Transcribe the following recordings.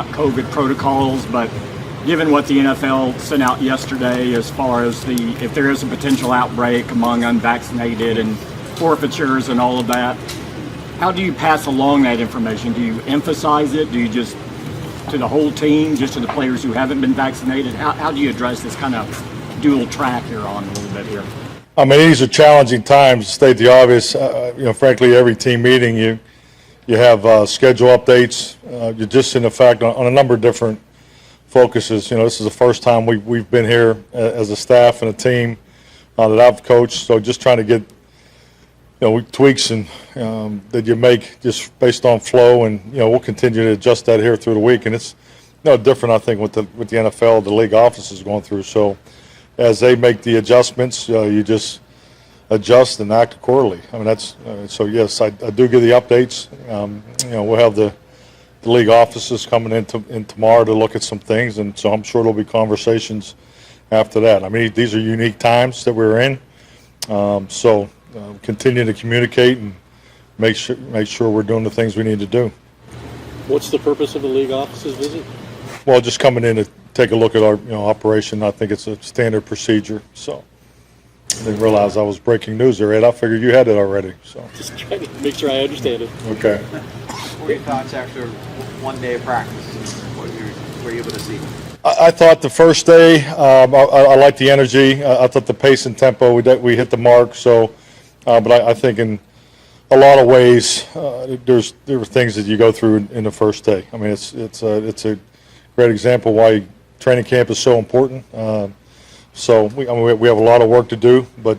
COVID protocols, but given what the NFL sent out yesterday as far as if there is a potential outbreak among unvaccinated and forfeitures and all of that, how do you pass along that information? Do you emphasize it? Do you just to the whole team, just to the players who haven't been vaccinated? How do you address this kind of dual track you're on a little bit here? I mean, these are challenging times, to state the obvious. Frankly, every team meeting, you have schedule updates. You're just in effect on a number of different focuses. This is the first time we've been here as a staff and a team that I've coached. So just trying to get tweaks and that you make just based on flow, and we'll continue to adjust that here through the week. And it's no different, I think, with the NFL, the league office is going through. So as they make the adjustments, you just adjust and act accordingly. I mean, that's so. Yes, I do give the updates. We'll have the league offices coming in tomorrow to look at some things, and so I'm sure there'll be conversations after that. I mean, these are unique times that we're in, so continue to communicate and make sure we're doing the things we need to do. What's the purpose of the league offices visit? Well, just coming in to take a look at our operation. I think it's a standard procedure. So I didn't realize I was breaking news there, Ed. I figured you had it already. So just trying to make sure I understand it. Okay. What were your thoughts after one day of practice? What were you able to see? I thought the first day, I liked the energy. I thought the pace and tempo, we hit the mark. So, but I think in a lot of ways, there were things that you go through in the first day. I mean, it's a great example why training camp is so important. So we have a lot of work to do, but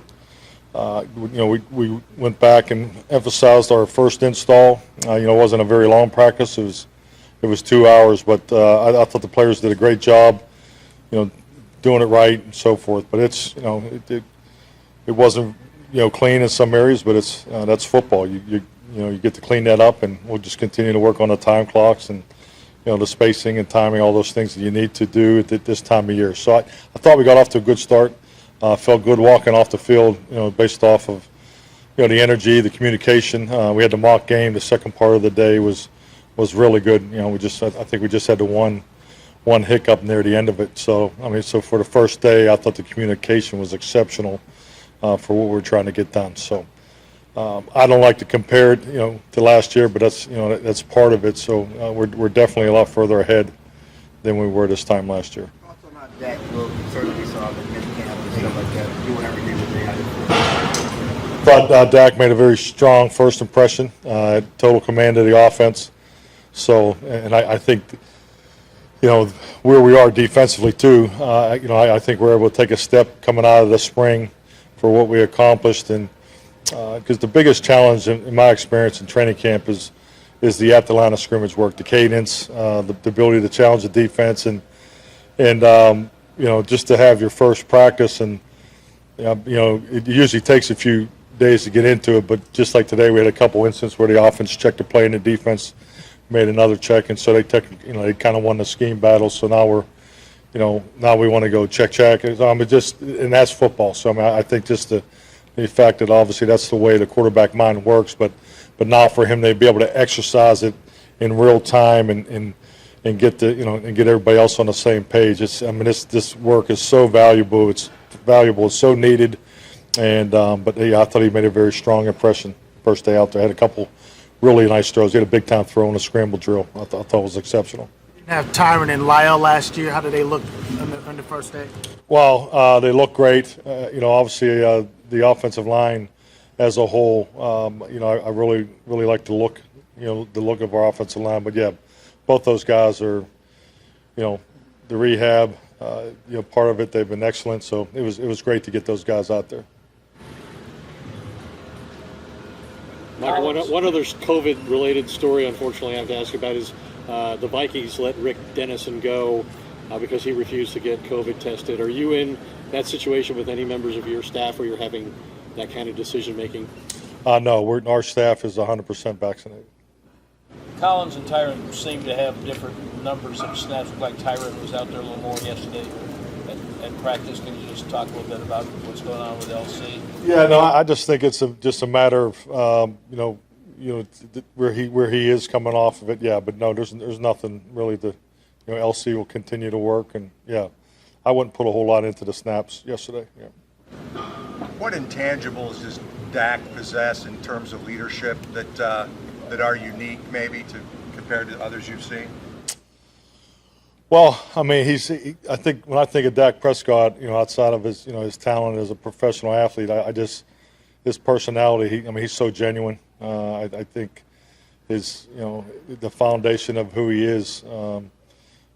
we went back and emphasized our first install. It wasn't a very long practice. It was 2 hours, but I thought the players did a great job, doing it right and so forth. But it's it wasn't clean in some areas, but that's football. You get to clean that up, and we'll just continue to work on the time clocks and the spacing and timing, all those things that you need to do at this time of year. So I thought we got off to a good start. Felt good walking off the field, based off of the energy, the communication. We had the mock game. The second part of the day was really good. I think we just had the one hiccup near the end of it. So so for the first day, I thought the communication was exceptional for what we're trying to get done. So I don't like to compare it, to last year, but that's part of it. So we're definitely a lot further ahead than we were this time last year. Thoughts on how Dak will certainly saw the mini camp and stuff like that, doing everything that they had to do. Thought Dak made a very strong first impression, total command of the offense. So, and I think, where we are defensively too, I think we're able to take a step coming out of the spring for what we accomplished. And because the biggest challenge in my experience in training camp is the at the line of scrimmage work, the cadence, the ability to challenge the defense, and just to have your first practice. And it usually takes a few days to get into it, but just like today, we had a couple instances where the offense checked a play and the defense made another check, and so they kind of won the scheme battle. So now now we want to go check. And that's football. So I think just the fact that obviously that's the way the quarterback mind works, but now for him to be able to exercise it in real time and get and get everybody else on the same page. This work is so valuable. It's so needed, and I thought he made a very strong impression first day out there. Had a couple really nice throws. He had a big time throw in a scramble drill. I thought it was exceptional. You didn't have Tyron and Lyle last year. How did they look on the first day? Well, they look great. Obviously the offensive line as a whole. I really like the look of our offensive line. But yeah, both those guys are, the rehab, part of it. They've been excellent. So it was great to get those guys out there. Michael, one other COVID-related story, unfortunately, I have to ask you about is the Vikings let Rick Dennison go because he refused to get COVID tested. Are you in that situation with any members of your staff where you're having that kind of decision-making? No, our staff is 100% vaccinated. Collins and Tyron seem to have different numbers of snaps. Like Tyron was out there a little more yesterday at practice. Can you just talk a little bit about what's going on with LC? Yeah, no, I just think it's just a matter of where he is coming off of it. Yeah, but no, there's nothing really to LC will continue to work, and yeah, I wouldn't put a whole lot into the snaps yesterday. Yeah. What intangibles does Dak possess in terms of leadership that are unique, maybe, compared to others you've seen? Well, I mean, I think when I think of Dak Prescott, outside of his, his talent as a professional athlete, I just his personality. He's so genuine. I think his, the foundation of who he is.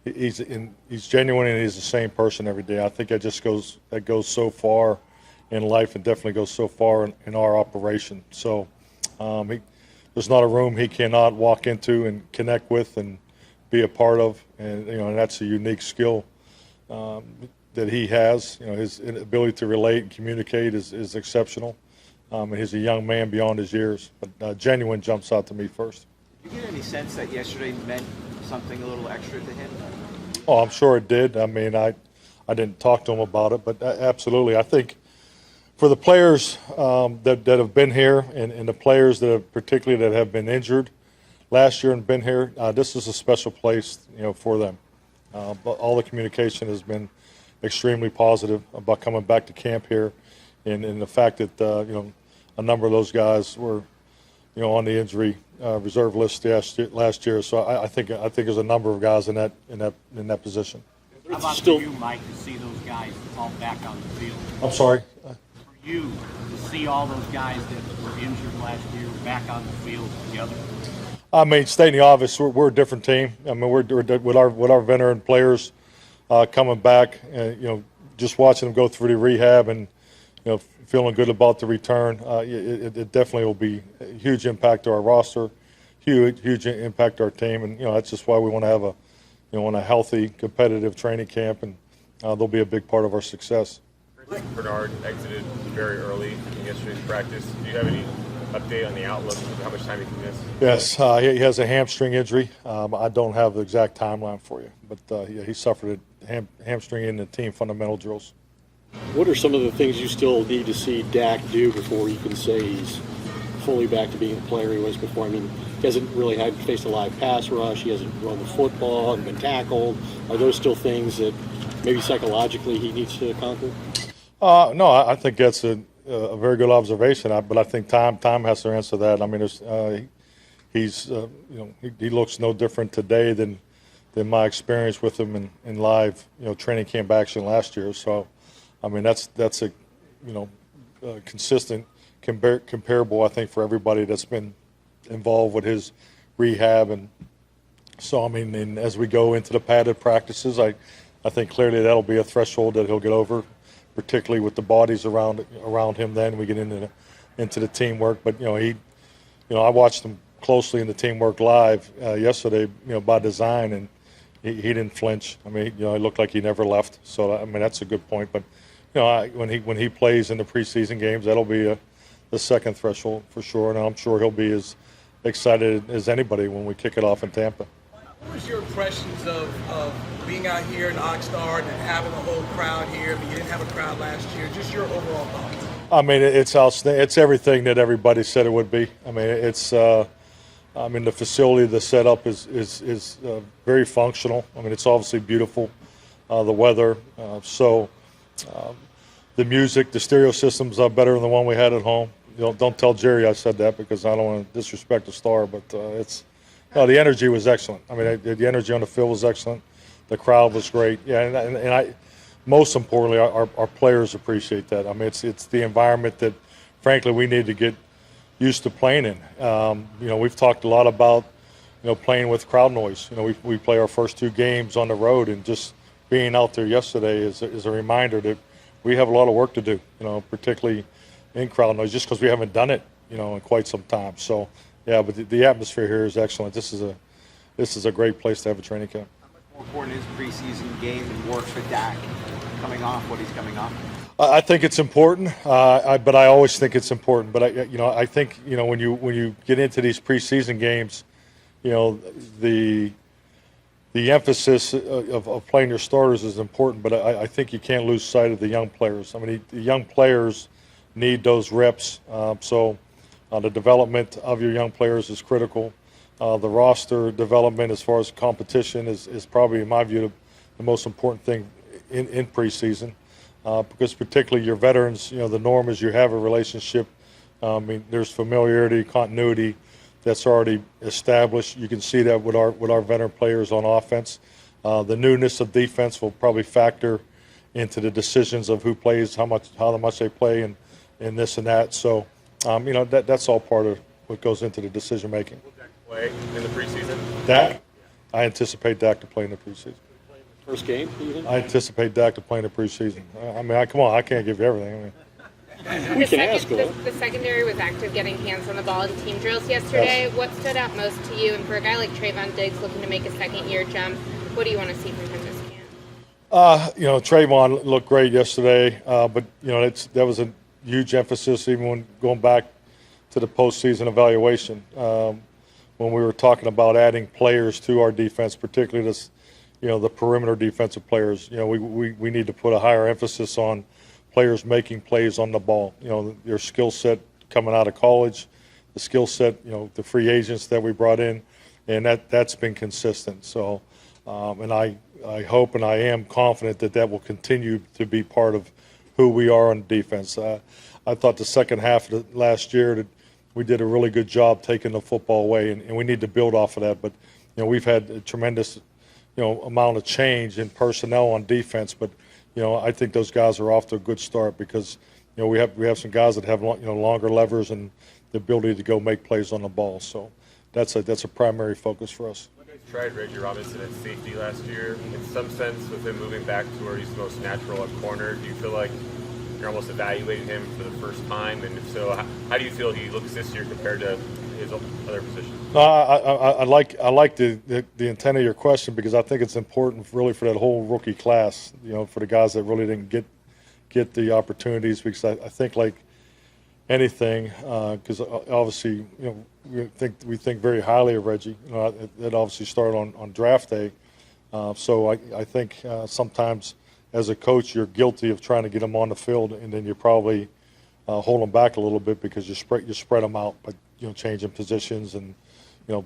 He's genuine, and he's the same person every day. I think that goes so far in life, and definitely goes so far in our operation. So there's not a room he cannot walk into and connect with and be a part of, and and that's a unique skill that he has. His ability to relate and communicate is exceptional, and he's a young man beyond his years. But genuine jumps out to me first. Did you get any sense that yesterday meant something a little extra to him? Oh, I'm sure it did. I mean, I didn't talk to him about it, but absolutely. I think for the players that have been here, and the players particularly that have been injured last year and been here, this is a special place, for them. But all the communication has been extremely positive about coming back to camp here, and the fact that a number of those guys were on the injury reserve list last year. So I think there's a number of guys in that position. How about for you, Mike, to see those guys all back on the field? I'm sorry. For you to see all those guys that were injured last year back on the field together. I mean, stating the obvious, we're a different team. I mean, we're with our veteran players coming back. Just watching them go through the rehab and feeling good about the return. It definitely will be a huge impact to our roster, huge impact to our team, and that's just why we want to have a healthy, competitive training camp, and they'll be a big part of our success. Bernard exited very early in yesterday's practice. Do you have any update on the outlook of how much time he can miss? Yes, he has a hamstring injury. I don't have the exact timeline for you, but he suffered a hamstring in the team fundamental drills. What are some of the things you still need to see Dak do before you can say he's fully back to being the player he was before? I mean, he hasn't really faced a live pass rush. He hasn't run the football and been tackled. Are those still things that maybe psychologically he needs to conquer? No, I think that's a very good observation. But I think time has to answer that. I mean, he looks no different today than my experience with him in live training camp action last year. So. I mean, that's a consistent, comparable, I think, for everybody that's been involved with his rehab. And so, I mean, and as we go into the padded practices, I think clearly that'll be a threshold that he'll get over, particularly with the bodies around him. Then we get into the teamwork. But I watched him closely in the teamwork live yesterday, by design, and he didn't flinch. I mean, he looked like he never left. So I mean, that's a good point. But when he plays in the preseason games, that'll be the second threshold for sure, and I'm sure he'll be as excited as anybody when we kick it off in Tampa. What was your impressions of being out here in Oxnard and having a whole crowd here? I mean, you didn't have a crowd last year. Just your overall thoughts. I mean, it's outstanding. It's everything that everybody said it would be. I mean, it's. The facility, the setup is very functional. I mean, it's obviously beautiful. The weather, the music, the stereo systems are better than the one we had at home. Don't tell Jerry I said that, because I don't want to disrespect the star. But the energy was excellent. I mean, the energy on the field was excellent. The crowd was great. Yeah, and I, most importantly, our players appreciate that. I mean, it's the environment that, frankly, we need to get used to playing in. We've talked a lot about playing with crowd noise. We play our first two games on the road, and just being out there yesterday is a reminder that we have a lot of work to do, particularly in crowd noise, just because we haven't done it in quite some time. So yeah, but the atmosphere here is excellent. This is a great place to have a training camp. How much more important is preseason game and work for Dak coming off what he's coming off? I think it's important, but I always think it's important. But I think when you get into these preseason games, the emphasis of playing your starters is important. But I think you can't lose sight of the young players. I mean, the young players need those reps. So the development of your young players is critical. The roster development as far as competition is probably, in my view, the most important thing in preseason, because particularly your veterans, the norm is you have a relationship. I mean, there's familiarity, continuity that's already established. You can see that with our veteran players on offense. The newness of defense will probably factor into the decisions of who plays, how much they play, and this and that. So, that's all part of what goes into the decision making. Will Dak play in the preseason? Dak, I anticipate Dak to play in the preseason. First game, even? I anticipate Dak to play in the preseason. I mean, come on, I can't give you everything. I mean, We can ask her. The secondary was active getting hands on the ball in team drills yesterday. Yes. What stood out most to you? And for a guy like Trayvon Diggs looking to make a second-year jump, what do you want to see from him this camp? Trayvon looked great yesterday, but that was a huge emphasis even when going back to the postseason evaluation. When we were talking about adding players to our defense, particularly the perimeter defensive players, we need to put a higher emphasis on players making plays on the ball. Their skill set coming out of college, the skill set, the free agents that we brought in, and that's been consistent. So, and I hope and I am confident that will continue to be part of who we are on defense. I thought the second half of last year that we did a really good job taking the football away, and we need to build off of that. But we've had a tremendous amount of change in personnel on defense, but I think those guys are off to a good start because we have some guys that have longer levers and the ability to go make plays on the ball. So that's a primary focus for us. You guys tried Reggie Robinson at safety last year. In some sense, with him moving back to where he's most natural at corner, do you feel like you're almost evaluating him for the first time? And if so, how do you feel he looks this year compared to his other positions? No, I like the intent of your question because I think it's important really for that whole rookie class, for the guys that really didn't get the opportunities, because I think like anything, because obviously we think very highly of Reggie. It obviously started on draft day, so I think sometimes as a coach you're guilty of trying to get him on the field, and then you probably hold them back a little bit because you spread them out, but changing positions and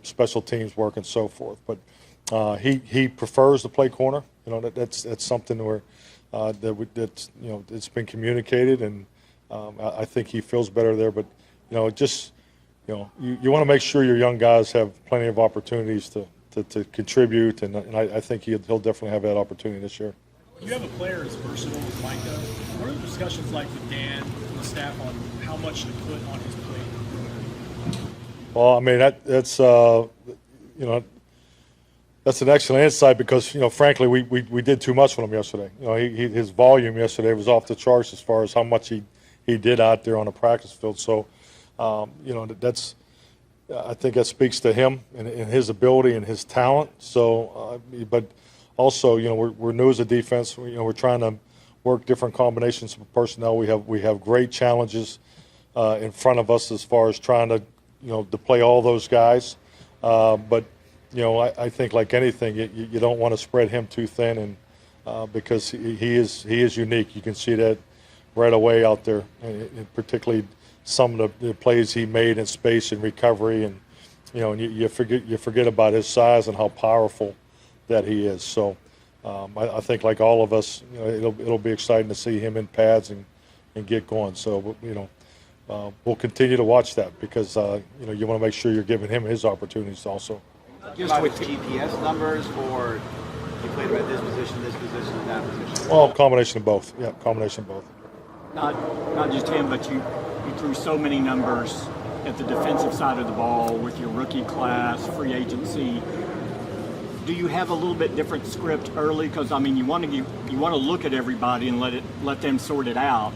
special teams work and so forth. But he prefers to play corner. That's something where it's been communicated, and I think he feels better there. But you want to make sure your young guys have plenty of opportunities to contribute, and I think he'll definitely have that opportunity this year. You have a player as versatile as Micah. What are the discussions like with Dan and the staff on how much to put on his plate? Well, I mean that's an excellent insight because frankly we did too much with him yesterday. His volume yesterday was off the charts as far as how much he did out there on the practice field. So that's I think that speaks to him and his ability and his talent. So but also we're new as a defense. We're trying to work different combinations of personnel. We have great challenges in front of us as far as trying to play all those guys. But I think like anything, you don't want to spread him too thin, and because he is unique. You can see that right away out there, and particularly some of the plays he made in space and recovery, and you forget about his size and how powerful that he is. So I think like all of us, it'll be exciting to see him in pads and get going. So we'll continue to watch that because you want to make sure you're giving him his opportunities also. Just with GPS numbers for he played at this position, and that position. Well, combination of both. Yeah, combination of both. Not just him, but you threw so many numbers at the defensive side of the ball with your rookie class, free agency. Do you have a little bit different script early? Because I mean, you want to look at everybody and let them sort it out.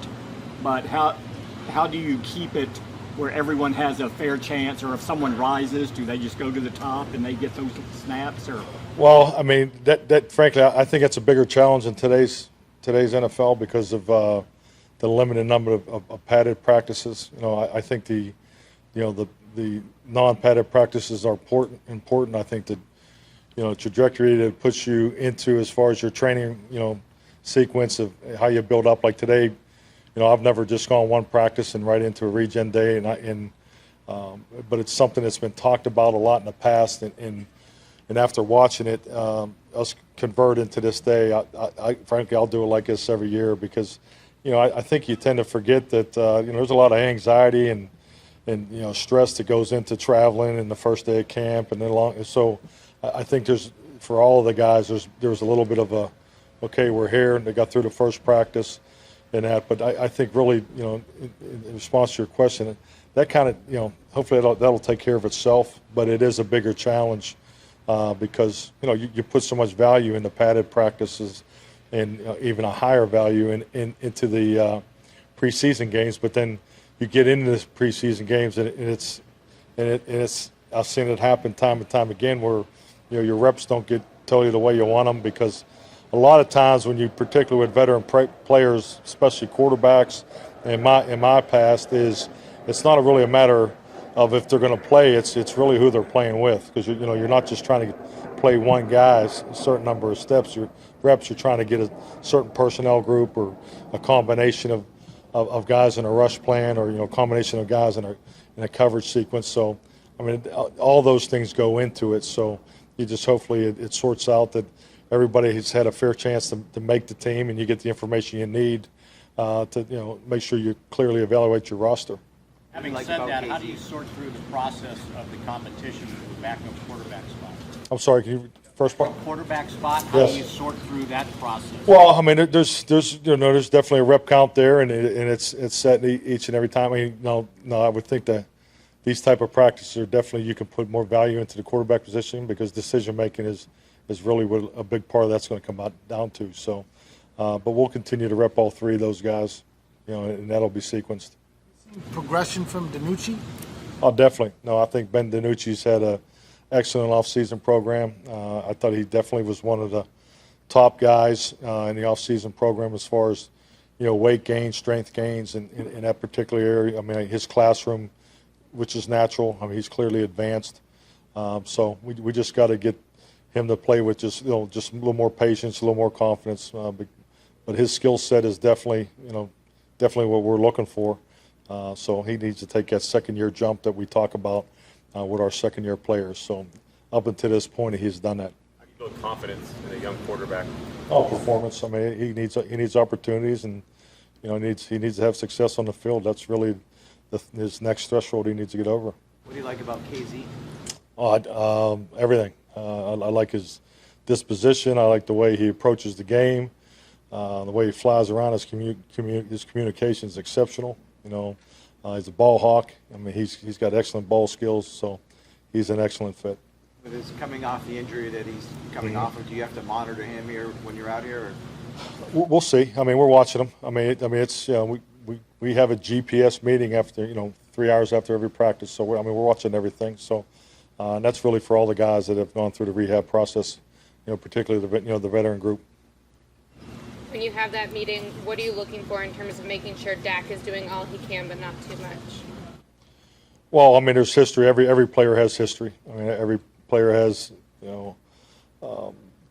But how do you keep it where everyone has a fair chance, or if someone rises, do they just go to the top and they get those snaps? Or well, I mean that frankly, I think that's a bigger challenge in today's NFL because of the limited number of padded practices. I think the non-padded practices are important. I think that trajectory that puts you into as far as your training sequence of how you build up. Like today, I've never just gone one practice and right into a regen day, and But it's something that's been talked about a lot in the past, and after watching it, us convert into this day, I frankly, I'll do it like this every year because, I think you tend to forget that, there's a lot of anxiety and stress that goes into traveling and the first day of camp and then so I think for all of the guys, there's a little bit of a, okay, we're here, and they got through the first practice and that, but I think really, in response to your question, that kind of, hopefully that'll take care of itself, but it is a bigger challenge because, you put so much value in the padded practices and even a higher value into the preseason games, but then you get into this preseason games and it's I've seen it happen time and time again where your reps don't get totally the way you want them because a lot of times when you, particularly with veteran players, especially quarterbacks, in my past, is it's not really a matter of if they're going to play. It's really who they're playing with because you're not just trying to play one guy a certain number of steps. Your reps, you're trying to get a certain personnel group or a combination of guys in a rush plan or a combination of guys in a coverage sequence. So I mean, all those things go into it. So you just hopefully it sorts out that everybody has had a fair chance to make the team, and you get the information you need to make sure you clearly evaluate your roster. Having said that, how do you sort through the process of the competition for the backup quarterback spot? I'm sorry, can you first part? Quarterback spot. How Yes. do you sort through that process? Well, I mean, there's definitely a rep count there, and it's set each and every time. I mean, no, I would think that these type of practices are definitely, you can put more value into the quarterback position because decision making is really what a big part of that's going to come down to. So, but we'll continue to rep all three of those guys, and that'll be sequenced. Progression from Danucci? Oh, definitely. No, I think Ben DiNucci's had an excellent offseason program. I thought he definitely was one of the top guys in the offseason program as far as, weight gains, strength gains in that particular area. I mean, his classroom, which is natural. I mean, he's clearly advanced. So we just got to get him to play with just a little more patience, a little more confidence. But his skill set is definitely what we're looking for. So he needs to take that second-year jump that we talk about with our second-year players. So up until this point, he's done that. How do you build confidence in a young quarterback? Oh, performance. I mean, he needs opportunities, and he needs to have success on the field. That's really his next threshold he needs to get over. What do you like about KZ? Oh, everything. I like his disposition. I like the way he approaches the game, the way he flies around. His communication is exceptional. He's a ball hawk. I mean, he's got excellent ball skills, so he's an excellent fit. With his coming off the injury that he's coming off of, do you have to monitor him here when you're out here? Or? We'll see. I mean, we're watching him. I mean, it's we have a GPS meeting after 3 hours after every practice. So we're watching everything. So and that's really for all the guys that have gone through the rehab process. Particularly the veteran group. When you have that meeting, what are you looking for in terms of making sure Dak is doing all he can but not too much? Well, I mean, there's history. Every player has history. I mean, every player has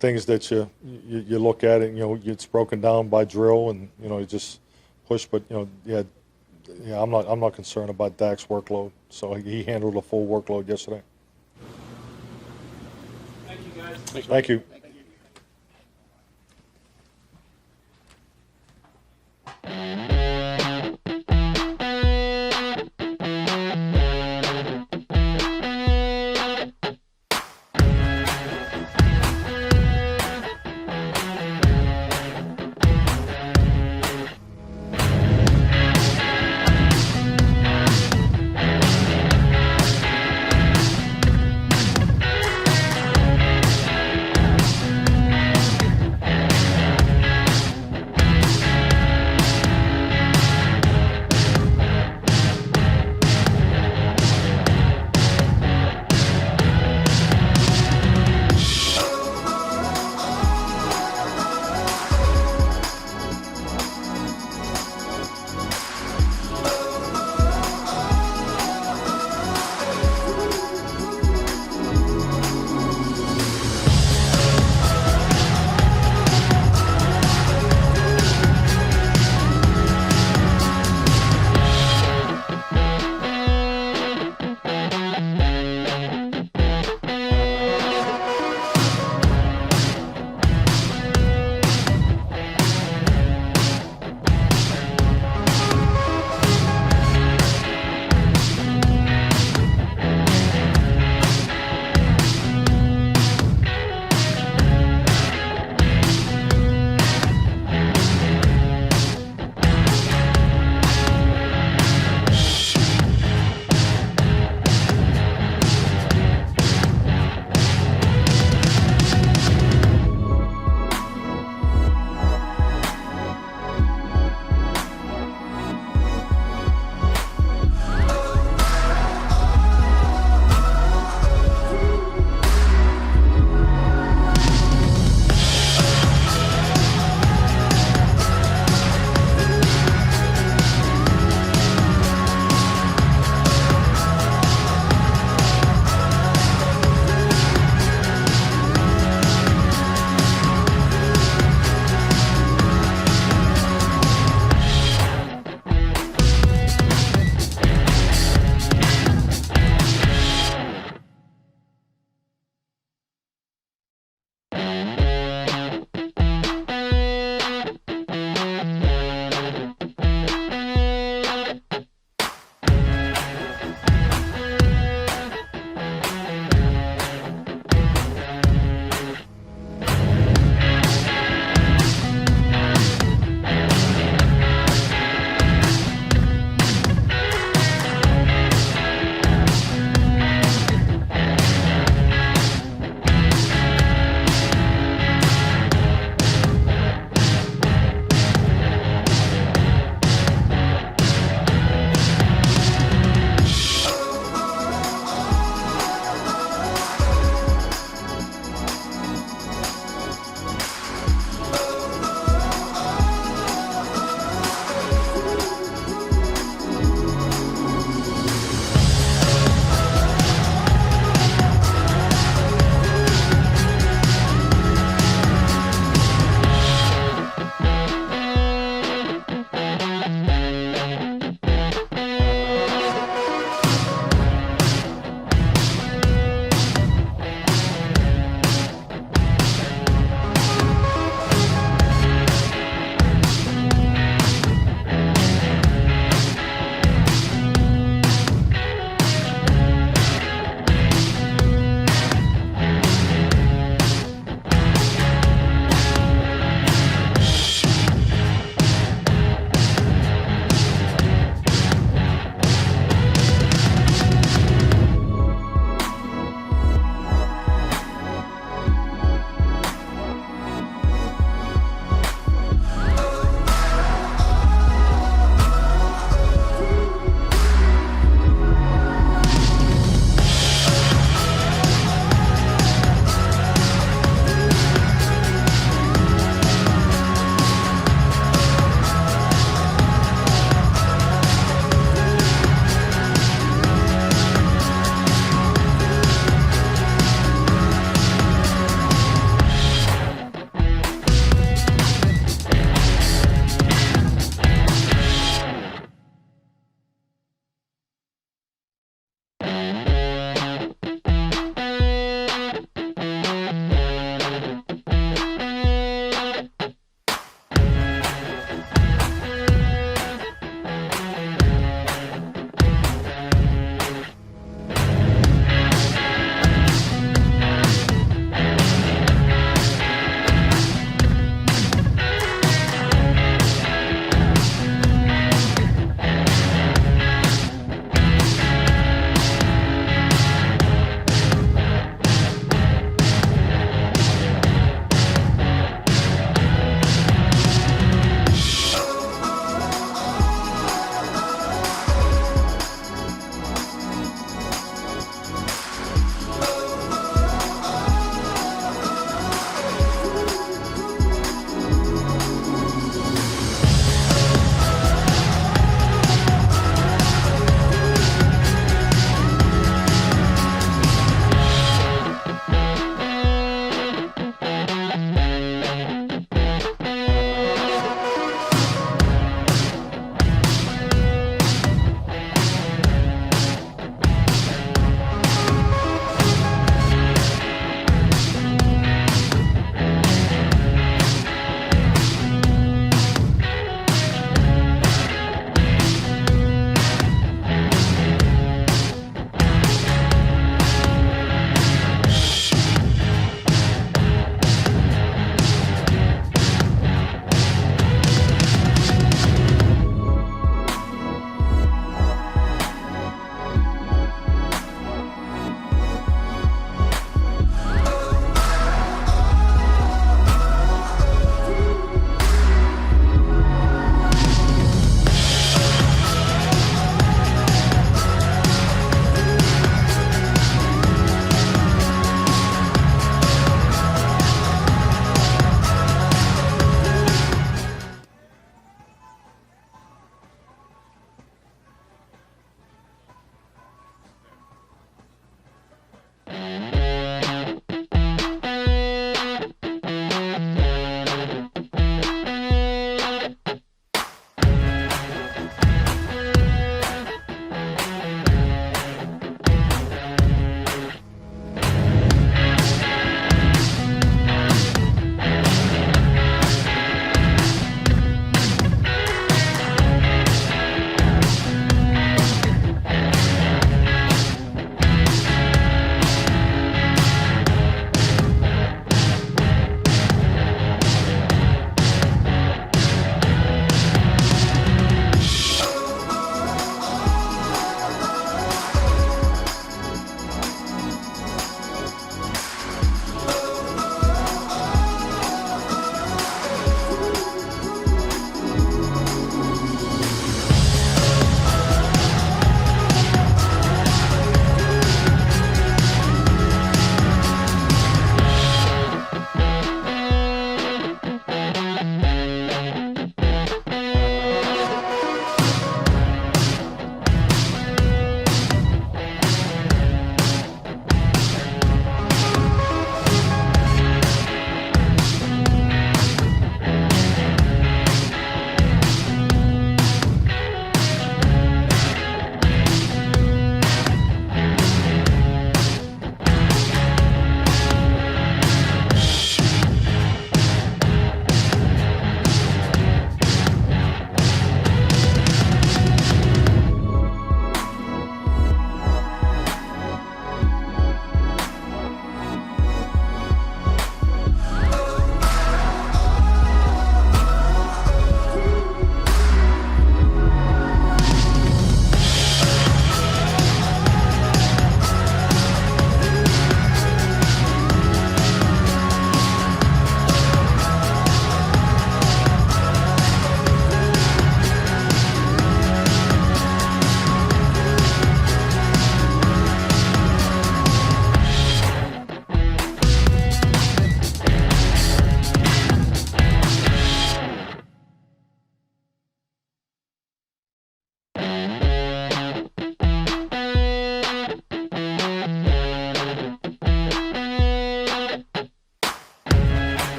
things that you look at and it's broken down by drill and you just push. But I'm not concerned about Dak's workload. So he handled a full workload yesterday. Thank you, guys. Thank you.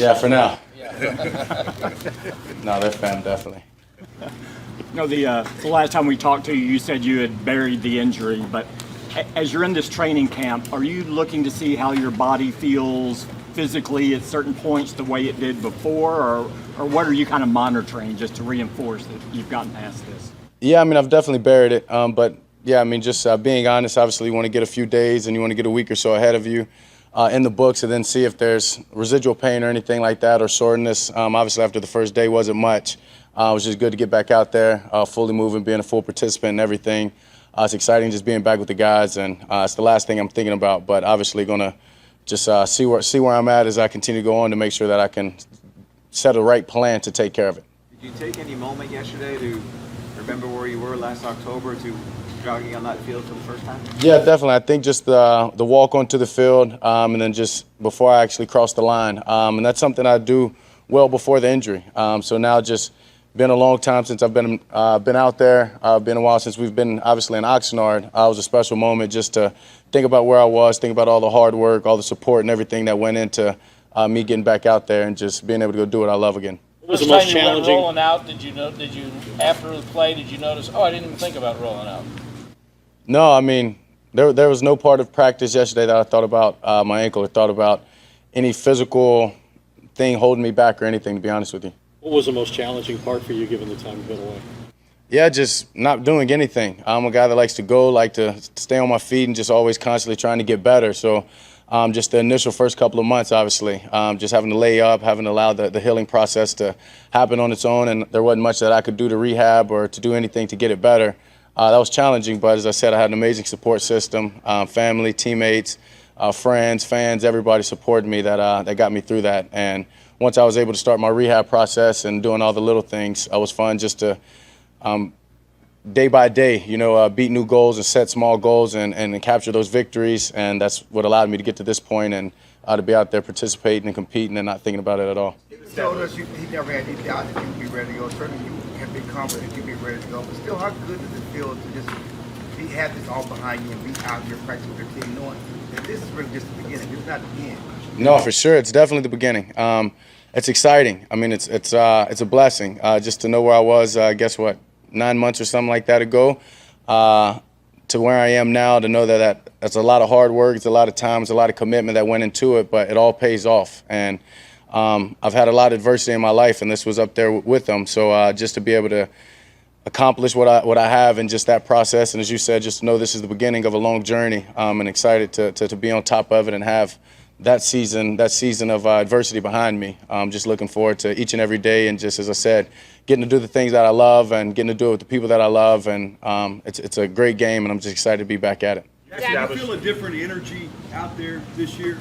Yeah, for now. No, they're fan, definitely. You know, the last time we talked to you, you said you had buried the injury, but as you're in this training camp, are you looking to see how your body feels physically at certain points the way it did before, or what are you kind of monitoring just to reinforce that you've gotten past this? Yeah, I mean, I've definitely buried it, but yeah, I mean, just being honest, obviously you want to get a few days and you want to get a week or so ahead of you in the books and then see if there's residual pain or anything like that or soreness. Obviously after the first day wasn't much. It was just good to get back out there, fully moving, being a full participant and everything. It's exciting just being back with the guys, and it's the last thing I'm thinking about, but obviously going to just see where I'm at as I continue to go on to make sure that I can set a right plan to take care of it. Did you take any moment yesterday to remember where you were last October to jogging on that field for the first time? Yeah, definitely. I think just the walk onto the field and then just before I actually crossed the line. And that's something I do well before the injury. So now just been a long time since I've been out there. Been a while since we've been obviously in Oxnard. It was a special moment just to think about where I was, think about all the hard work, all the support and everything that went into me getting back out there and just being able to go do what I love again. What was the most Time you went challenging? rolling out, did you after the play, did you notice, oh, I didn't even think about rolling out? No, I mean, there was no part of practice yesterday that I thought about my ankle or thought about any physical thing holding me back or anything, to be honest with you. What was the most challenging part for you given the time you've been away? Yeah, just not doing anything. I'm a guy that likes to go, like to stay on my feet and just always constantly trying to get better. So just the initial first couple of months, obviously, just having to lay up, having to allow the healing process to happen on its own, and there wasn't much that I could do to rehab or to do anything to get it better. That was challenging, but as I said, I had an amazing support system, family, teammates, friends, fans, everybody supported me that got me through that. And once I was able to start my rehab process and doing all the little things, it was fun just to day by day, beat new goals and set small goals and capture those victories. And that's what allowed me to get to this point and to be out there participating and competing and not thinking about it at all. He told us he never had any doubt that you'd be ready to go. Certainly you have been confident you'd be ready to go. But still, how good does it feel to just have this all behind you and be out here practicing with your team, knowing that this is really just the beginning, it's not the end? No, for sure. It's definitely the beginning. It's exciting. I mean, it's a blessing just to know where I was, guess what, 9 months or something like that ago, to where I am now, to know that's a lot of hard work, it's a lot of time, it's a lot of commitment that went into it, but it all pays off. And I've had a lot of adversity in my life, and this was up there with them. So just to be able to accomplish what I have in just that process, and as you said, just to know this is the beginning of a long journey, and excited to be on top of it and have that season of adversity behind me. Just looking forward to each and every day, and just as I said, getting to do the things that I love and getting to do it with the people that I love, and it's a great game, and I'm just excited to be back at it. Do you feel a different energy out there this year?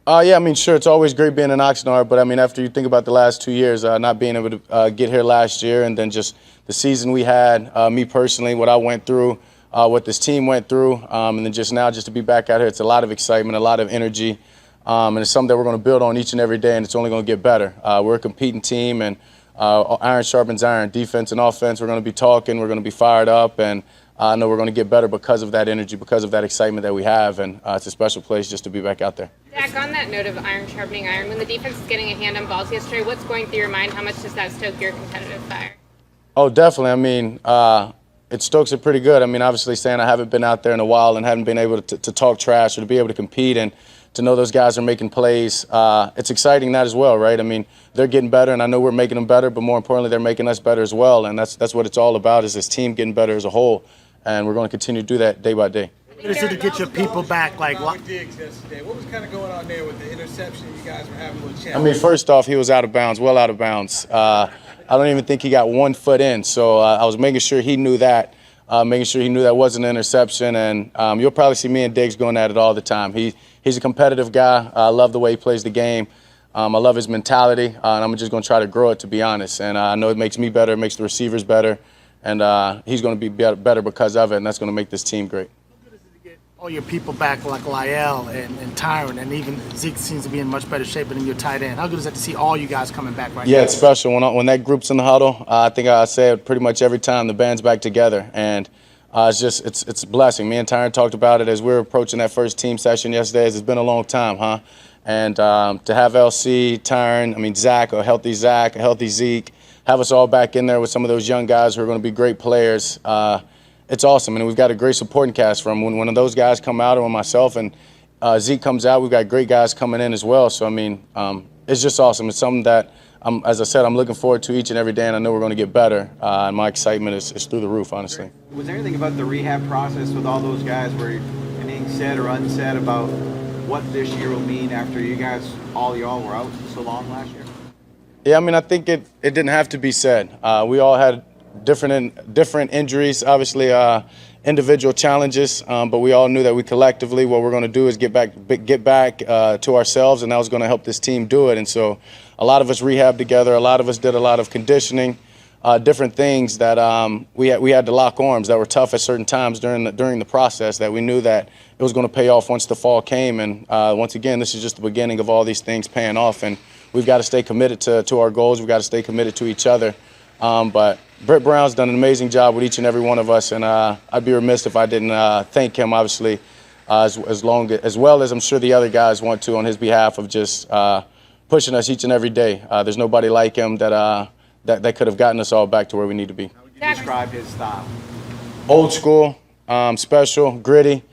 Yeah, I mean, sure, it's always great being in Oxnard, but I mean, after you think about the last 2 years, not being able to get here last year, and then just the season we had, me personally, what I went through, what this team went through, and then just now just to be back out here, it's a lot of excitement, a lot of energy, and it's something that we're going to build on each and every day, and it's only going to get better. We're a competing team, and iron sharpens iron, defense and offense. We're going to be talking, we're going to be fired up, and I know we're going to get better because of that energy, because of that excitement that we have, and it's a special place just to be back out there. Dak, on that note of iron sharpening iron, when the defense is getting a hand on balls yesterday, what's going through your mind? How much does that stoke your competitive fire? Oh, definitely. I mean, it stokes it pretty good. I mean, obviously saying I haven't been out there in a while and haven't been able to talk trash or to be able to compete and to know those guys are making plays, it's exciting that as well, right? I mean, they're getting better, and I know we're making them better, but more importantly, they're making us better as well, and that's what it's all about, is this team getting better as a whole, and we're going to continue to do that day by day. Is it to get your people back? Like, What was kind of going on there with the interception you guys were having with Champ? I mean, first off, he was out of bounds, well out of bounds. I don't even think he got 1 foot in, so I was making sure he knew that. Making sure he knew that wasn't an interception, and you'll probably see me and Diggs going at it all the time. He's a competitive guy. I love the way he plays the game. I love his mentality, and I'm just going to try to grow it, to be honest. And I know it makes me better, it makes the receivers better, and he's going to be better because of it, and that's going to make this team great. how good is it to get all your people back, like Lyle and Tyron, and even Zeke seems to be in much better shape than your tight end? How good is that to see all you guys coming back right now? Yeah, it's special. When that group's in the huddle, I think I say it pretty much every time, the band's back together. And it's a blessing. Me and Tyron talked about it as we were approaching that first team session yesterday. It's been a long time, huh? And to have LC, Tyron, Zach, a healthy Zeke, have us all back in there with some of those young guys who are going to be great players. It's awesome, and we've got a great supporting cast from when one of those guys come out, or when myself and Zeke comes out, we've got great guys coming in as well. So, it's just awesome. It's something that, as I said, I'm looking forward to each and every day, and I know we're going to get better. And my excitement is through the roof, honestly. Was there anything about the rehab process with all those guys where anything said or unsaid about what this year will mean after you guys, all y'all were out so long last year? Yeah, I think it didn't have to be said. We all had different injuries, obviously individual challenges, but we all knew that we collectively, what we're going to do is get back to ourselves, and that was going to help this team do it. And so a lot of us rehabbed together. A lot of us did a lot of conditioning, different things that we had to lock arms that were tough at certain times during the process, that we knew that it was going to pay off once the fall came. And once again, this is just the beginning of all these things paying off, and we've got to stay committed to our goals. We've got to stay committed to each other. But Britt Brown's done an amazing job with each and every one of us, and I'd be remiss if I didn't thank him, obviously, as well as I'm sure the other guys want to, on his behalf, of just pushing us each and every day. There's nobody like him that could have gotten us all back to where we need to be. How would you describe his style? Old school, special, gritty.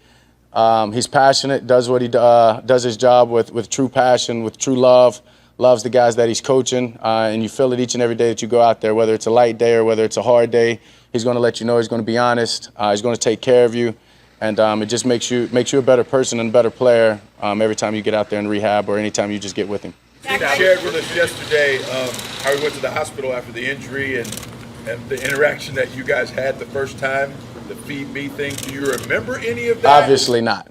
He's passionate, does what he does his job with true passion, with true love. Loves the guys that he's coaching, and you feel it each and every day that you go out there, whether it's a light day or whether it's a hard day. He's going to let you know, he's going to be honest, he's going to take care of you, and it just makes you a better person and a better player every time you get out there in rehab, or anytime you just get with him. You shared with us yesterday how he went to the hospital after the injury and the interaction that you guys had the first time, the feed me thing. Do you remember any of that? Obviously not.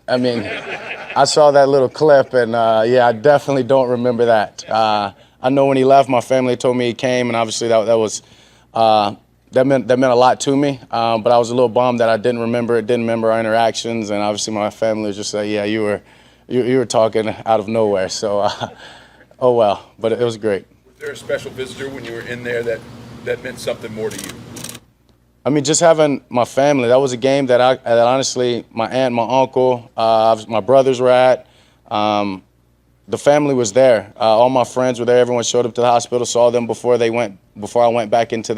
I saw that little clip, and I definitely don't remember that. I know when he left, my family told me he came, and obviously that meant a lot to me. But I was a little bummed that I didn't remember our interactions, and obviously my family was just like, yeah, you were talking out of nowhere. So, oh well, but it was great. Was there a special visitor when you were in there that meant something more to you? Just having my family. That was a game that honestly, my aunt, my uncle, my brothers were at. The family was there. All my friends were there. Everyone showed up to the hospital. Saw them before I went back into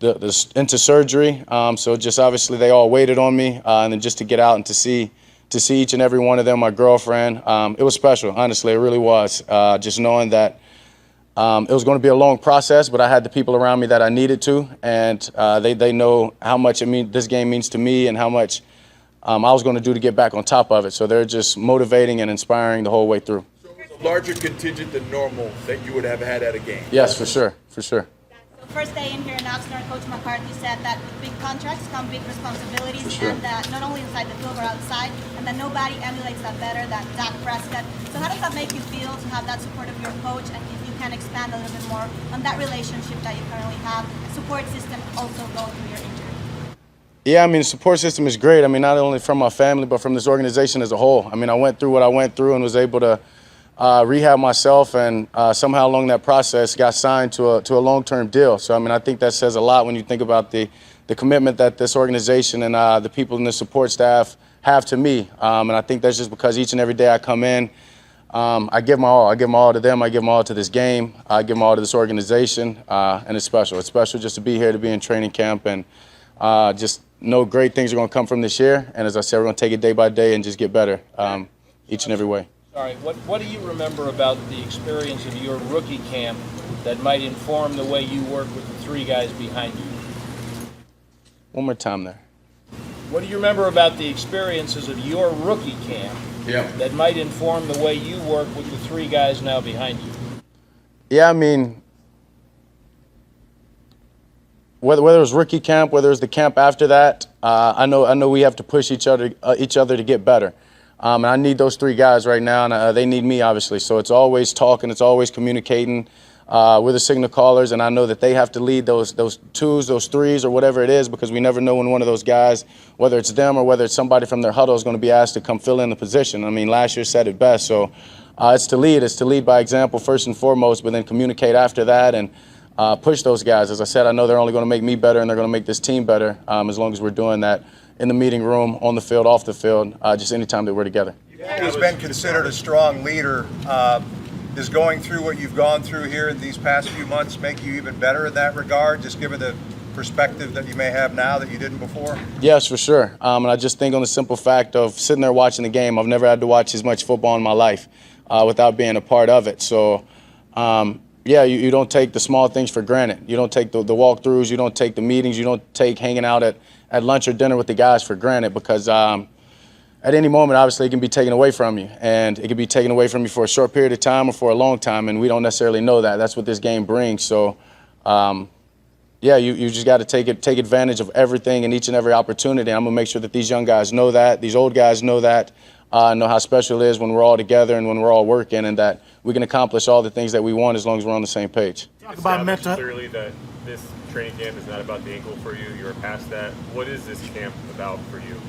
into surgery. So just obviously they all waited on me, and then just to get out and to see each and every one of them, my girlfriend. It was special. Honestly, it really was. Just knowing that. It was going to be a long process, but I had the people around me that I needed to, and they know how much this game means to me, and how much I was going to do to get back on top of it. So they're just motivating and inspiring the whole way through. So it was a larger contingent than normal that you would have had at a game? Yes, for sure. So first day in here in Oxnard, Coach McCarthy said that with big contracts come big responsibilities, sure. And that not only inside the field or outside, and that nobody emulates that better than Dak Prescott. So how does that make you feel to have that support of your coach, and if you can expand a little bit more on that relationship that you currently have, support system also going through your injury? Yeah, the support system is great. Not only from my family, but from this organization as a whole. I went through what I went through and was able to rehab myself, and somehow along that process got signed to a long-term deal. So I think that says a lot when you think about the commitment that this organization and the people in the support staff have to me. And I think that's just because each and every day I come in, I give my all. I give my all to them. I give my all to this game. I give my all to this organization, and it's special. It's special just to be here, to be in training camp, and just know great things are going to come from this year. And as I said, we're going to take it day by day and just get better each and every way. All right, what do you remember about the experience of your rookie camp that might inform the way you work with the three guys behind you? One more time there. What do you remember about the experiences of your rookie camp that might inform the way you work with the three guys now behind you? Yeah, whether it was rookie camp, whether it was the camp after that, I know we have to push each other to get better. And I need those three guys right now, and they need me, obviously. So it's always talking, it's always communicating. We're the signal callers, and I know that they have to lead those twos, those threes, or whatever it is, because we never know when one of those guys, whether it's them or whether it's somebody from their huddle, is going to be asked to come fill in the position. Last year said it best. So it's to lead by example first and foremost, but then communicate after that and push those guys. As I said, I know they're only going to make me better, and they're going to make this team better as long as we're doing that in the meeting room, on the field, off the field, just anytime that we're together. You He's been considered a strong leader. Does going through what you've gone through here in these past few months make you even better in that regard, just given the perspective that you may have now that you didn't before? Yes, for sure. And I just think on the simple fact of sitting there watching the game, I've never had to watch as much football in my life without being a part of it. So, yeah, you don't take the small things for granted. You don't take the walkthroughs. You don't take the meetings. You don't take hanging out at lunch or dinner with the guys for granted because at any moment, obviously, it can be taken away from you. And it can be taken away from you for a short period of time or for a long time, and we don't necessarily know that. That's what this game brings. So, yeah, you just got to take advantage of everything and each and every opportunity. I'm going to make sure that these young guys know that, these old guys know that, know how special it is when we're all together and when we're all working, and that we can accomplish all the things that we want as long as we're on the same page. Talk about mental. Clearly that this training camp is not about the ankle for you. You're past that. What is this camp about for you?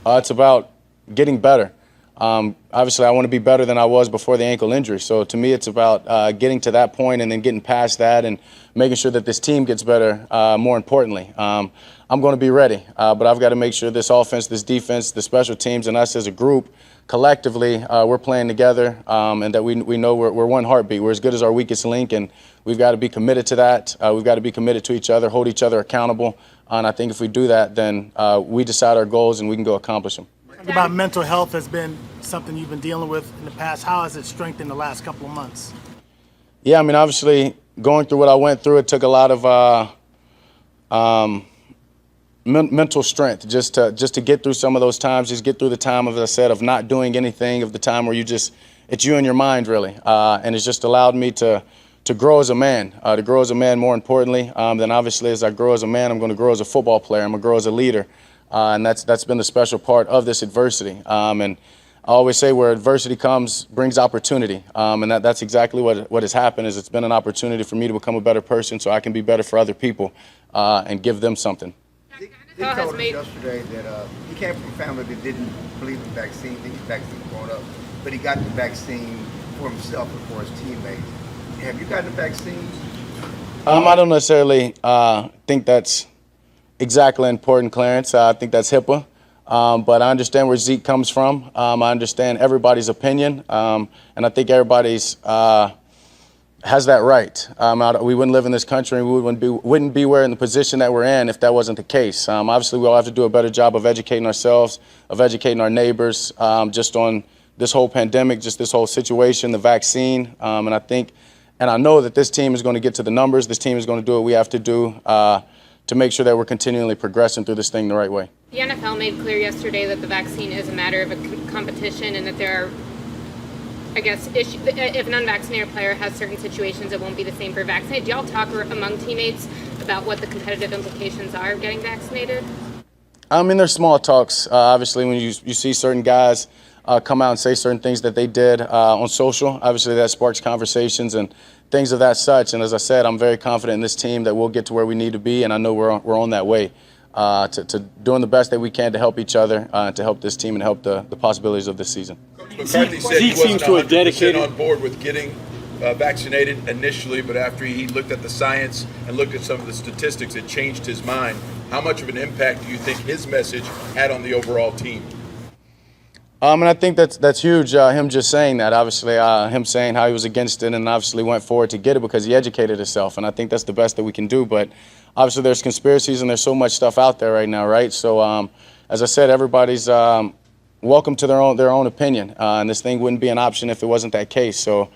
It's about getting better. Obviously, I want to be better than I was before the ankle injury. So to me, it's about getting to that point and then getting past that and making sure that this team gets better, more importantly. I'm going to be ready, but I've got to make sure this offense, this defense, the special teams, and us as a group, collectively, we're playing together and that we know we're one heartbeat. We're as good as our weakest link, and we've got to be committed to that. We've got to be committed to each other, hold each other accountable. And I think if we do that, then we decide our goals and we can go accomplish them. Talk about mental health has been something you've been dealing with in the past. How has it strengthened the last couple of months? Yeah, I mean, obviously, going through what I went through, it took a lot of mental strength just to get through some of those times, just get through the time, as I said, of not doing anything, of the time where it's you and your mind, really. And it's just allowed me to grow as a man, more importantly. Then obviously, as I grow as a man, I'm going to grow as a football player. I'm going to grow as a leader. And that's been the special part of this adversity. And I always say where adversity comes, brings opportunity. And that's exactly what has happened is it's been an opportunity for me to become a better person so I can be better for other people and give them something. He told us yesterday that he came from a family that didn't believe in vaccine, think he's vaccine growing up, but he got the vaccine for himself and for his teammates. Have you gotten the vaccine? I don't necessarily think that's exactly important, Clarence. I think that's HIPAA. But I understand where Zeke comes from. I understand everybody's opinion. And I think everybody's has that right. We wouldn't live in this country and we wouldn't be in the position that we're in if that wasn't the case. Obviously, we all have to do a better job of educating ourselves, of educating our neighbors, just on this whole pandemic, just this whole situation, the vaccine. And I think, and I know that this team is going to get to the numbers. This team is going to do what we have to do to make sure that we're continually progressing through this thing the right way. The NFL made clear yesterday that the vaccine is a matter of a competition and that there are, I guess, if an unvaccinated player has certain situations, it won't be the same for vaccinated. Do y'all talk among teammates about what the competitive implications are of getting vaccinated? I mean, there's small talks. Obviously, when you see certain guys come out and say certain things that they did on social, obviously that sparks conversations and things of that such. And as I said, I'm very confident in this team that we'll get to where we need to be, and I know we're on that way to doing the best that we can to help each other, to help this team and help the possibilities of this season. McCarthy said he wasn't 100% on board with getting vaccinated initially, but after he looked at the science and looked at some of the statistics, it changed his mind. How much of an impact do you think his message had on the overall team? And I think that's huge, him just saying that. Obviously, him saying how he was against it and obviously went forward to get it because he educated himself. And I think that's the best that we can do. But obviously there's conspiracies and there's so much stuff out there right now, right? So as I said, everybody's welcome to their own opinion. And this thing wouldn't be an option if it wasn't that case. So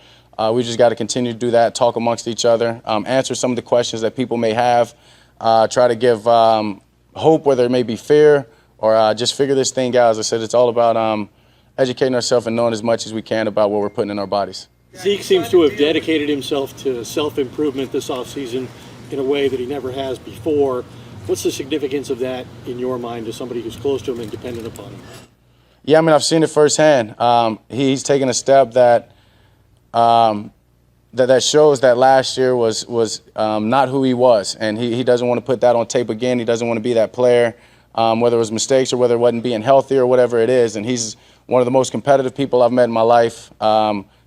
we just got to continue to do that, talk amongst each other, answer some of the questions that people may have, try to give hope where there may be fear, or just figure this thing out. As I said, it's all about educating ourselves and knowing as much as we can about what we're putting in our bodies. Zeke seems to have dedicated himself to self-improvement this offseason in a way that he never has before. What's the significance of that in your mind as somebody who's close to him and dependent upon him? Yeah, I mean, I've seen it firsthand. He's taken a step that that shows that last year was not who he was, and he doesn't want to put that on tape again. He doesn't want to be that player, whether it was mistakes or whether it wasn't being healthy or whatever it is. And he's one of the most competitive people I've met in my life.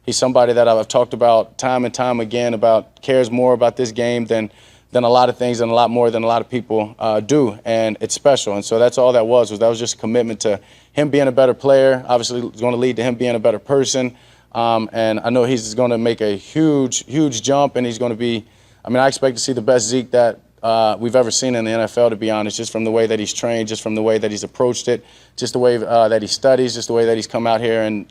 He's somebody that I've talked about time and time again cares more about this game than than a lot of things and a lot more than a lot of people do, and it's special. And so that's all that was just a commitment to him being a better player. Obviously, it's going to lead to him being a better person. And I know he's going to make a huge jump, and he's going to be, I expect to see the best Zeke that we've ever seen in the NFL, to be honest, just from the way that he's trained, just from the way that he's approached it, just the way that he studies, just the way that he's come out here and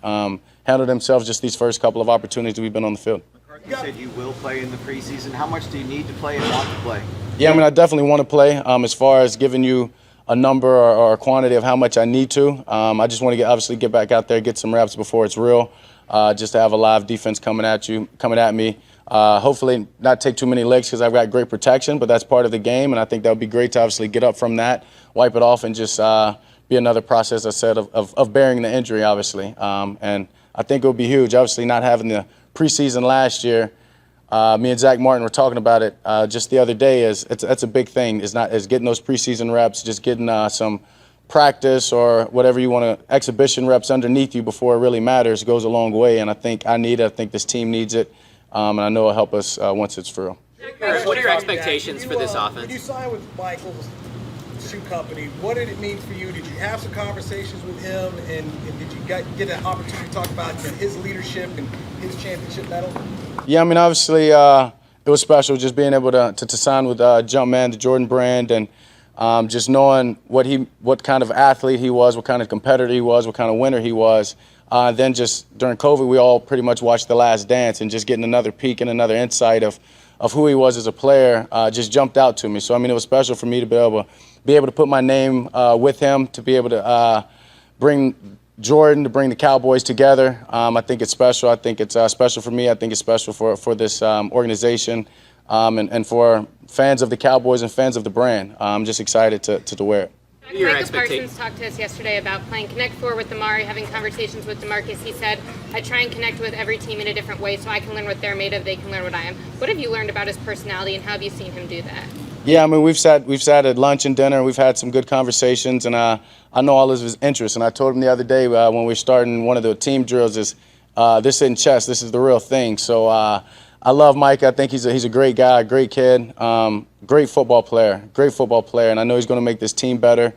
handled himself just these first couple of opportunities we've been on the field. You said you will play in the preseason. How much do you need to play and want to play? Yeah, I definitely want to play. As far as giving you a number or a quantity of how much I need to, I just want to obviously get back out there, get some reps before it's real, just to have a live defense coming at me. Hopefully not take too many licks because I've got great protection, but that's part of the game, and I think that would be great to obviously get up from that, wipe it off, and just be another process, I said, of bearing the injury, obviously. And I think it would be huge. Obviously not having the preseason last year, me and Zach Martin were talking about it just the other day. That's a big thing. Is getting those preseason reps, just getting some practice or whatever you want to, exhibition reps underneath you before it really matters goes a long way. And I think I need it. I think this team needs it, and I know it'll help us once it's through. What are your expectations for this offense? When you signed with Michael's shoe company, what did it mean for you? Did you have some conversations with him, and did you get an opportunity to talk about his leadership and his championship medal? Yeah, obviously it was special just being able to sign with Jumpman, the Jordan brand, and just knowing what kind of athlete he was, what kind of competitor he was, what kind of winner he was. Then just during COVID, we all pretty much watched The Last Dance, and just getting another peek and another insight of who he was as a player just jumped out to me. So it was special for me to be able to put my name with him, to be able to bring Jordan, to bring the Cowboys together. I think it's special. I think it's special for me. I think it's special for this organization and for fans of the Cowboys and fans of the brand. I'm just excited to wear it. Michael Parsons talked to us yesterday about playing Connect Four with Damari, having conversations with DeMarcus. He said, I try and connect with every team in a different way so I can learn what they're made of, they can learn what I am. What have you learned about his personality, and how have you seen him do that? Yeah, we've sat at lunch and dinner, and we've had some good conversations, and I know all of his interests. And I told him the other day when we were starting one of the team drills this isn't chess, this is the real thing. So I love Mike. I think he's a great guy, great kid, great football player, and I know he's going to make this team better.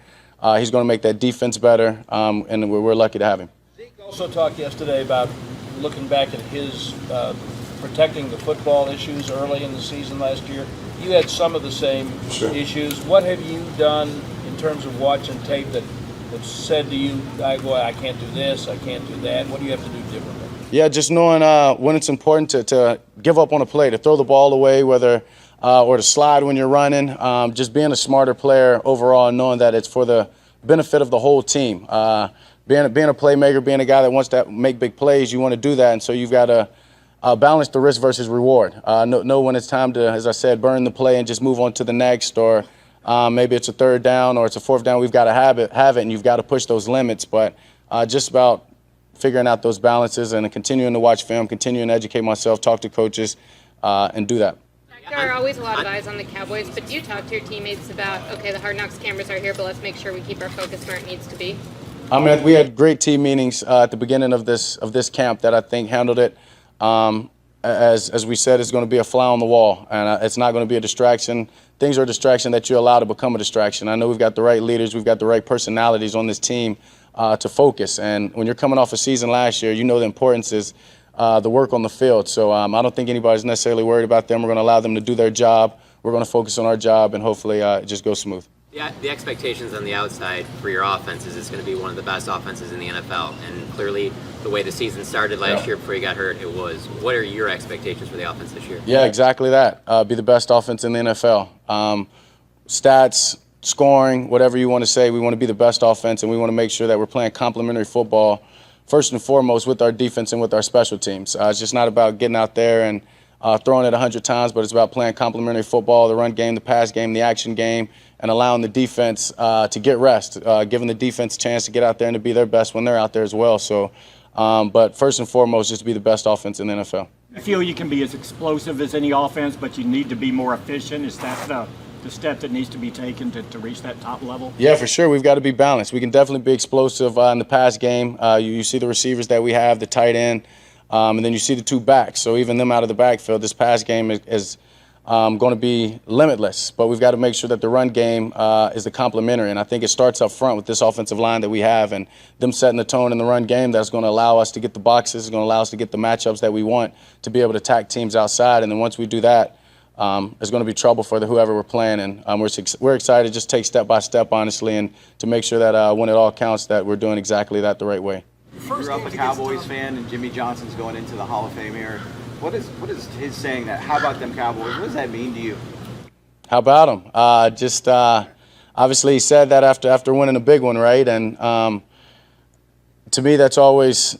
He's going to make that defense better, and we're lucky to have him. Zeke also talked yesterday about looking back at his protecting the football issues early in the season last year. You had some of the same issues. What have you done in terms of watching tape that said to you, I can't do this, I can't do that? What do you have to do differently? Yeah, just knowing when it's important to give up on a play, to throw the ball away, whether or to slide when you're running. Just being a smarter player overall, and knowing that it's for the benefit of the whole team. Being a playmaker, being a guy that wants to make big plays, you want to do that, and so you've got to balance the risk versus reward. Know when it's time to, as I said, burn the play and just move on to the next, or maybe it's a third down or it's a fourth down. We've got to have it, and you've got to push those limits. But just about figuring out those balances and continuing to watch film, continuing to educate myself, talk to coaches, and do that. There are always a lot of eyes on the Cowboys, but do you talk to your teammates about, okay, the Hard Knocks cameras are here, but let's make sure we keep our focus where it needs to be? We had great team meetings at the beginning of this camp that I think handled it. As we said, it's going to be a fly on the wall, and it's not going to be a distraction. Things are a distraction that you allow to become a distraction. I know we've got the right leaders, we've got the right personalities on this team to focus. And when you're coming off a season last year, you know the importance is the work on the field. So I don't think anybody's necessarily worried about them. We're going to allow them to do their job. We're going to focus on our job, and hopefully it just goes smooth. Yeah, the expectations on the outside for your offense is it's going to be one of the best offenses in the NFL. And clearly, the way the season started last year before you got hurt, it was. What are your expectations for the offense this year? Yeah, exactly that. Be the best offense in the NFL. Stats, scoring, whatever you want to say, we want to be the best offense, and we want to make sure that we're playing complementary football, first and foremost, with our defense and with our special teams. It's just not about getting out there and throwing it 100 times, but it's about playing complementary football, the run game, the pass game, the action game, and allowing the defense to get rest, giving the defense a chance to get out there and to be their best when they're out there as well. So, but first and foremost, just to be the best offense in the NFL. I feel you can be as explosive as any offense, but you need to be more efficient. Is that the step that needs to be taken to reach that top level? Yeah, for sure. We've got to be balanced. We can definitely be explosive in the pass game. You see the receivers that we have, the tight end, and then you see the two backs. So even them out of the backfield, this pass game is going to be limitless, but we've got to make sure that the run game is the complementary, and I think it starts up front with this offensive line that we have and them setting the tone in the run game that's going to allow us to get the boxes, going to allow us to get the matchups that we want to be able to attack teams outside, and then once we do that, there's going to be trouble for whoever we're playing, and we're excited to just take step by step, honestly, and to make sure that when it all counts that we're doing exactly that the right way. You grew up a Cowboys fan, and Jimmy Johnson's going into the Hall of Fame here. What is his saying that, how about them Cowboys? What does that mean to you? How about him? Obviously he said that after winning a big one, right? And to me, that's always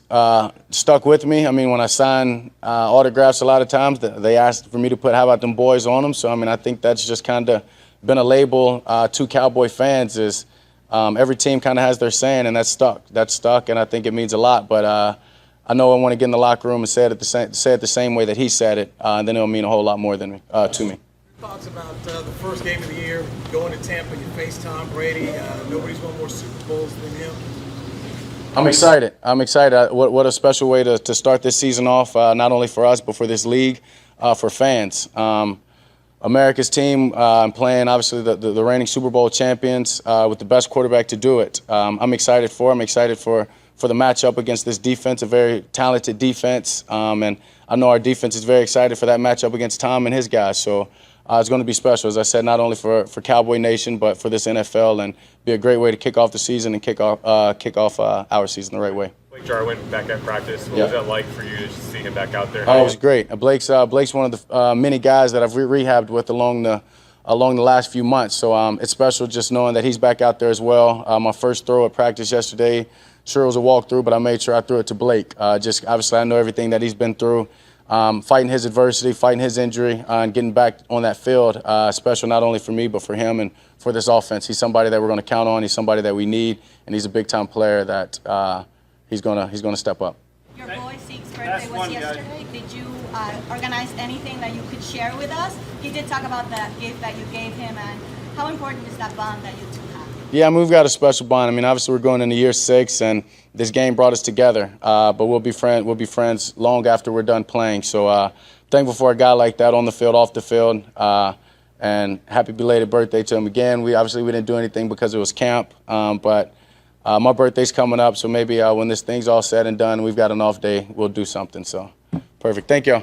stuck with me. I mean, when I sign autographs a lot of times, they ask for me to put "how about them boys" on them. So, I mean, I think that's just kind of been a label to Cowboy fans is every team kind of has their saying, and that's stuck, and I think it means a lot. But I know I want to get in the locker room and say it the same way that he said it, and then it'll mean a whole lot more than to me. Thoughts about the first game of the year, going to Tampa, you face Tom Brady. Nobody's won more Super Bowls than him. I'm excited. What a special way to start this season off, not only for us, but for this league, for fans. America's team playing, obviously, the reigning Super Bowl champions with the best quarterback to do it. I'm excited for the matchup against this defense, a very talented defense. And I know our defense is very excited for that matchup against Tom and his guys. So it's going to be special, as I said, not only for Cowboy Nation, but for this NFL, and be a great way to kick off the season and kick off our season the right way. Blake Jarwin back at practice. What was that like for you to see him back out there? Oh, it was great. Blake's one of the many guys that I've rehabbed with along the last few months. So it's special just knowing that he's back out there as well. My first throw at practice yesterday, sure it was a walkthrough, but I made sure I threw it to Blake. Just obviously I know everything that he's been through, fighting his adversity, fighting his injury, and getting back on that field. Special not only for me, but for him and for this offense. He's somebody that we're going to count on. He's somebody that we need, and he's a big-time player that he's gonna step up. Your boy Zeke's birthday was yesterday. Did you organize anything that you could share with us? You did talk about the gift that you gave him, and how important is that bond that you two have? Yeah, I mean, we've got a special bond. I mean, obviously we're going into year 6, and this game brought us together. But we'll be friends long after we're done playing. So thankful for a guy like that on the field, off the field, and happy belated birthday to him again. We didn't do anything because it was camp, but my birthday's coming up, so maybe when this thing's all said and done, we've got an off day, we'll do something. So perfect. Thank y'all.